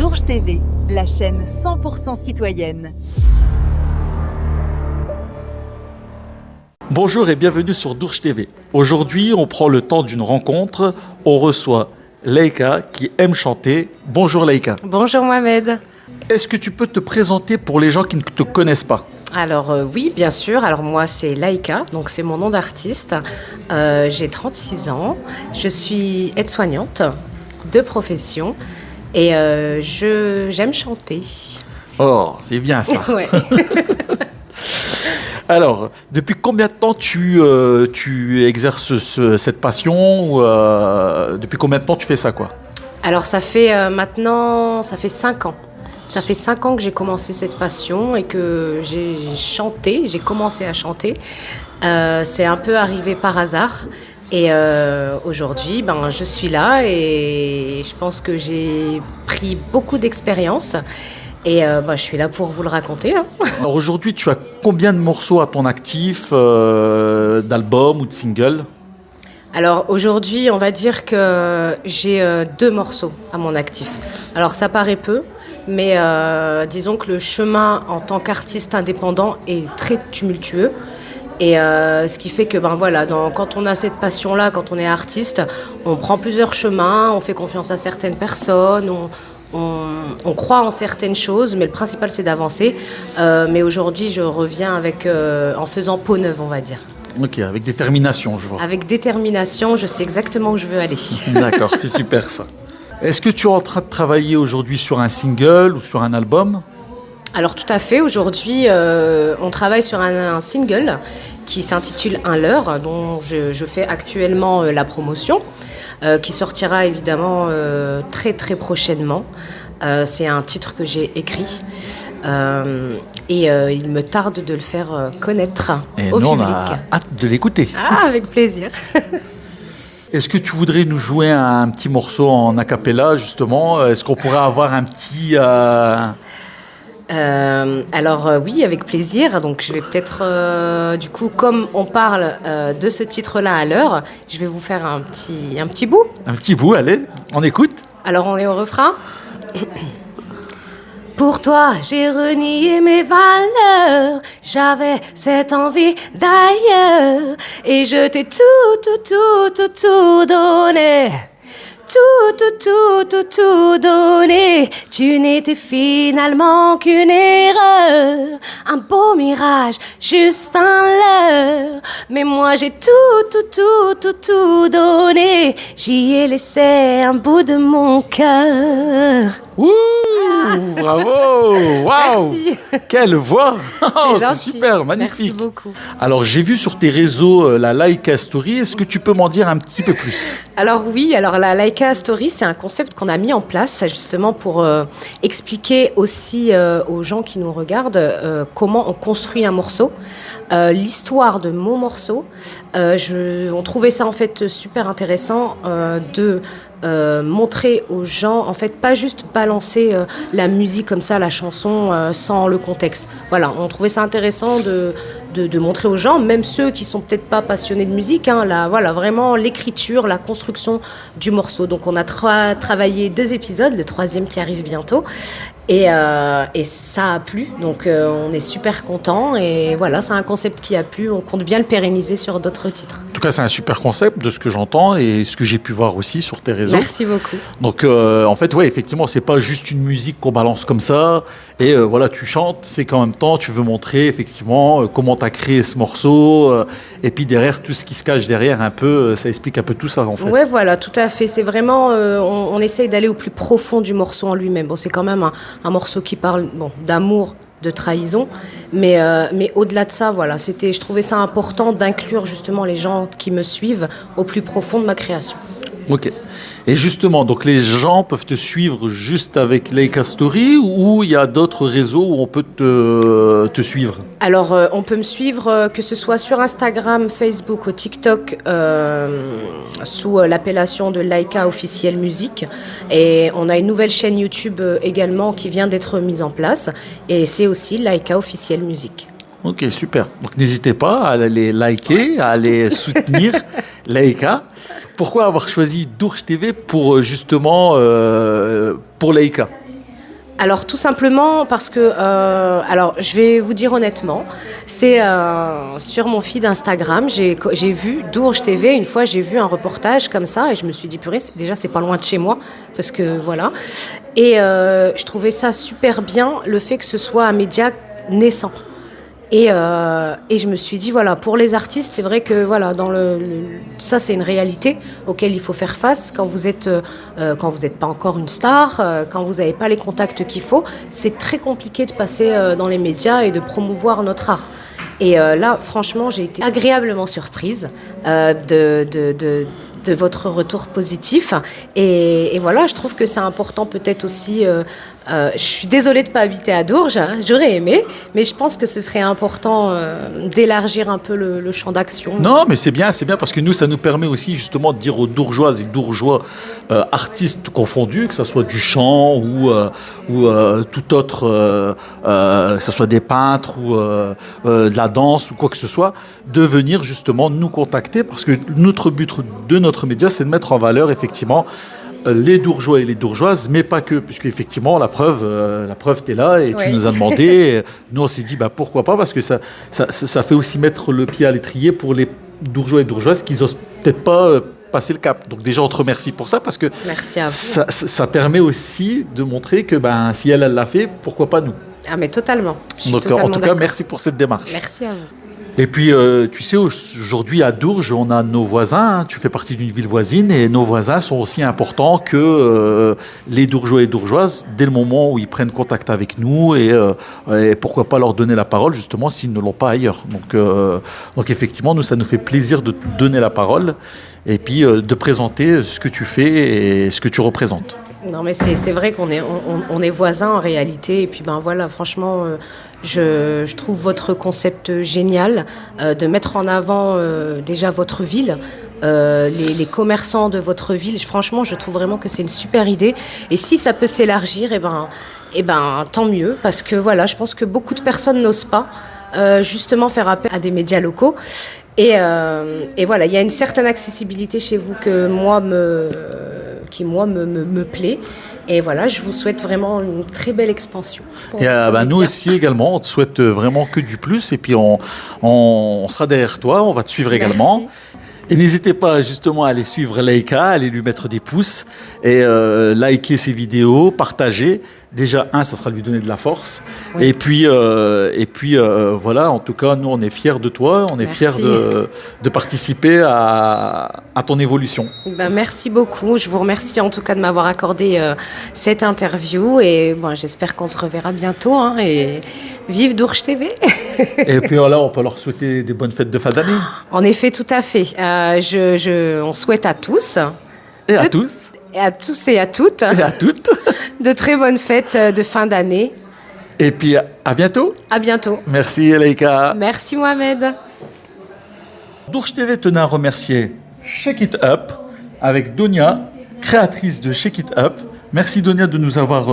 Dourges TV, la chaîne 100% citoyenne. Bonjour et bienvenue sur Dourges TV. Aujourd'hui, on prend le temps d'une rencontre. On reçoit Laïka qui aime chanter. Bonjour Laïka. Bonjour Mohamed. Est-ce que tu peux te présenter pour les gens qui ne te connaissent pas ? Alors oui, bien sûr. Alors moi, c'est Laïka, donc c'est mon nom d'artiste. J'ai 36 ans. Je suis aide-soignante de profession et j'aime chanter. Oh, c'est bien ça. Ouais. Alors, depuis combien de temps tu exerces cette passion ou, depuis combien de temps tu fais ça, quoi ? Alors ça fait maintenant, ça fait 5 ans. Ça fait 5 ans que j'ai commencé cette passion et que j'ai commencé à chanter. C'est un peu arrivé par hasard. Et aujourd'hui, je suis là et je pense que j'ai pris beaucoup d'expérience. Et je suis là pour vous le raconter. Hein. Alors aujourd'hui, tu as combien de morceaux à ton actif, d'albums ou de singles ? Alors aujourd'hui, on va dire que j'ai 2 morceaux à mon actif. Alors ça paraît peu, mais disons que le chemin en tant qu'artiste indépendant est très tumultueux. Et ce qui fait que quand on a cette passion-là, quand on est artiste, on prend plusieurs chemins, on fait confiance à certaines personnes, on croit en certaines choses, mais le principal c'est d'avancer. Mais aujourd'hui, je reviens en faisant peau neuve, on va dire. Ok, avec détermination, je vois. Avec détermination, je sais exactement où je veux aller. D'accord, c'est super ça. Est-ce que tu es en train de travailler aujourd'hui sur un single ou sur un album ? Alors tout à fait, aujourd'hui on travaille sur un single qui s'intitule Un leurre, dont je fais actuellement la promotion, qui sortira évidemment très très prochainement. C'est un titre que j'ai écrit et il me tarde de le faire connaître et au nous, public. On a hâte de l'écouter. Ah, avec plaisir. Est-ce que tu voudrais nous jouer un petit morceau en a cappella, justement ? Est-ce qu'on pourrait avoir un petit... Oui, avec plaisir. Donc je vais peut-être, du coup, comme on parle de ce titre-là à l'heure, je vais vous faire un petit bout. Un petit bout, allez, on écoute. Alors on est au refrain. Pour toi, j'ai renié mes valeurs. J'avais cette envie d'ailleurs. Et je t'ai tout donné. Tout donné. Tu n'étais finalement qu'une erreur. Un beau mirage, juste un leurre. Mais moi j'ai tout donné. J'y ai laissé un bout de mon cœur. Ouh, bravo. Waouh. Merci. Quelle voix. Oh, c'est gentil. super, magnifique. Merci beaucoup. Alors, j'ai vu sur tes réseaux la Laïka Story. Est-ce que tu peux m'en dire un petit peu plus ? Alors oui, la Laïka Story, c'est un concept qu'on a mis en place justement pour expliquer aussi aux gens qui nous regardent comment on construit un morceau, l'histoire de mon morceau. On trouvait ça en fait super intéressant de montrer aux gens, en fait, pas juste balancer la musique comme ça, la chanson, sans le contexte. Voilà, on trouvait ça intéressant de montrer aux gens, même ceux qui sont peut-être pas passionnés de musique, vraiment l'écriture, la construction du morceau. Donc on a travaillé 2 épisodes, le 3e qui arrive bientôt. Et ça a plu, donc on est super contents. Et voilà, c'est un concept qui a plu, on compte bien le pérenniser sur d'autres titres. En tout cas, c'est un super concept de ce que j'entends et ce que j'ai pu voir aussi sur tes réseaux. Merci beaucoup. Donc, en fait, ouais, effectivement, c'est pas juste une musique qu'on balance comme ça et tu chantes, c'est qu'en même temps, tu veux montrer effectivement comment tu as créé ce morceau et puis derrière, tout ce qui se cache derrière un peu, ça explique un peu tout ça en fait. Ouais, voilà, tout à fait. C'est vraiment, on essaye d'aller au plus profond du morceau en lui-même. Bon, c'est quand même un morceau qui parle d'amour, de trahison, mais au-delà de ça, voilà, je trouvais ça important d'inclure justement les gens qui me suivent au plus profond de ma création. Ok. Et justement, donc les gens peuvent te suivre juste avec Laïka Story ou il y a d'autres réseaux où on peut te suivre ? Alors, on peut me suivre que ce soit sur Instagram, Facebook ou TikTok sous l'appellation de Laïka Officielle Musique. Et on a une nouvelle chaîne YouTube également qui vient d'être mise en place. Et c'est aussi Laïka Officielle Musique. Ok, super. Donc n'hésitez pas à aller liker, à aller soutenir Laïka. Pourquoi avoir choisi Dourges TV pour justement pour Laïka ? Alors tout simplement parce que, alors je vais vous dire honnêtement, c'est sur mon feed Instagram, j'ai vu Dourges TV, une fois j'ai vu un reportage comme ça et je me suis dit purée, déjà c'est pas loin de chez moi, parce que voilà. Et je trouvais ça super bien, le fait que ce soit un média naissant. Et je me suis dit, voilà, pour les artistes, c'est vrai que voilà, ça, c'est une réalité auquel il faut faire face quand vous êtes, quand vous n'êtes pas encore une star, quand vous n'avez pas les contacts qu'il faut. C'est très compliqué de passer dans les médias et de promouvoir notre art. Et là, franchement, j'ai été agréablement surprise de votre retour positif. Et voilà, je trouve que c'est important peut-être aussi. Je suis désolée de ne pas habiter à Dourges, hein, j'aurais aimé, mais je pense que ce serait important d'élargir un peu le champ d'action. Non, mais c'est bien parce que nous, ça nous permet aussi justement de dire aux Dourgeoises et Dourgeois, artistes confondus, que ce soit du chant ou tout autre, que ce soit des peintres ou de la danse ou quoi que ce soit, de venir justement nous contacter parce que notre but de notre média, c'est de mettre en valeur effectivement les Dourgeois et les Dourgeoises, mais pas que, puisque effectivement la preuve t'es là et tu nous as demandé. Et nous on s'est dit pourquoi pas, parce que ça fait aussi mettre le pied à l'étrier pour les Dourgeois et Dourgeoises qui osent peut-être pas passer le cap. Donc déjà on te remercie pour ça, parce que merci à vous. Ça permet aussi de montrer que si elle l'a fait, pourquoi pas nous. Ah mais totalement. Donc en tout cas merci pour cette démarche. Merci à vous. Et puis, tu sais, aujourd'hui à Dourges, on a nos voisins. Hein, tu fais partie d'une ville voisine et nos voisins sont aussi importants que les Dourgeois et Dourgeoises dès le moment où ils prennent contact avec nous et pourquoi pas leur donner la parole justement s'ils ne l'ont pas ailleurs. Donc effectivement, nous, ça nous fait plaisir de te donner la parole et puis de présenter ce que tu fais et ce que tu représentes. Non mais c'est vrai qu'on est voisins en réalité et puis voilà, franchement je trouve votre concept génial de mettre en avant déjà votre ville, les commerçants de votre ville. Franchement, je trouve vraiment que c'est une super idée et si ça peut s'élargir, tant mieux, parce que voilà, je pense que beaucoup de personnes n'osent pas justement faire appel à des médias locaux. Et voilà, il y a une certaine accessibilité chez vous qui me plaît. Et voilà, je vous souhaite vraiment une très belle expansion. Et nous aussi également, on te souhaite vraiment que du plus. Et puis on sera derrière toi, on va te suivre également. Et n'hésitez pas justement à aller suivre Laïka, à aller lui mettre des pouces et liker ses vidéos, partager. Déjà, ça sera lui donner de la force. Oui. Et puis voilà, en tout cas, nous, on est fiers de toi. On est fiers de participer à ton évolution. Merci beaucoup. Je vous remercie en tout cas de m'avoir accordé cette interview. Et j'espère qu'on se reverra bientôt. Hein, et vive Dourges TV. Et puis voilà, on peut leur souhaiter des bonnes fêtes de fin d'année. En effet, tout à fait. On souhaite à tous. Et à tous. Et à tous et à toutes. Et à toutes. De très bonnes fêtes de fin d'année. Et puis à bientôt. À bientôt. Merci Laïka. Merci Mohamed. Dourges TV tenait à remercier Shake It Up avec Donia, créatrice de Shake It Up. Merci Donia de nous avoir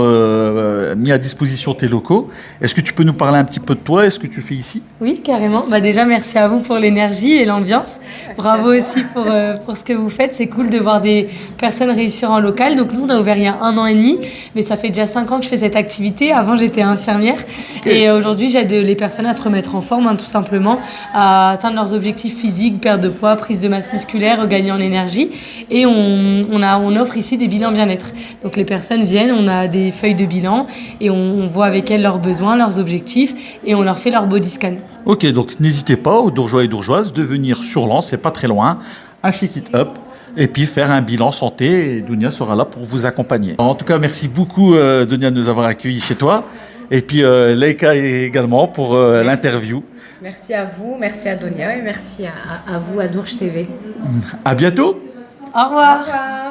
mis à disposition tes locaux. Est-ce que tu peux nous parler un petit peu de toi et ce que tu fais ici ? Oui, carrément. Déjà, merci à vous pour l'énergie et l'ambiance. Bravo aussi pour ce que vous faites. C'est cool de voir des personnes réussir en local. Donc nous, on a ouvert il y a 1 an et demi, mais ça fait déjà 5 ans que je fais cette activité. Avant, j'étais infirmière. Okay. Et aujourd'hui, j'aide les personnes à se remettre en forme, tout simplement, à atteindre leurs objectifs physiques, perte de poids, prise de masse musculaire, regagner en énergie. Et on offre ici des bilans bien-être. Donc les personnes viennent, on a des feuilles de bilan et on voit avec elles leurs besoins, leurs objectifs et on leur fait leur body scan. Ok, donc n'hésitez pas aux Dourgeois et Dourgeoises de venir sur Lens, c'est pas très loin, à Shake It Up et puis faire un bilan santé et Donia sera là pour vous accompagner. En tout cas, merci beaucoup Donia de nous avoir accueillis chez toi et puis Laïka également pour l'interview. Merci à vous, merci à Donia et merci à vous à Dourges TV. À bientôt. Au revoir. Au revoir.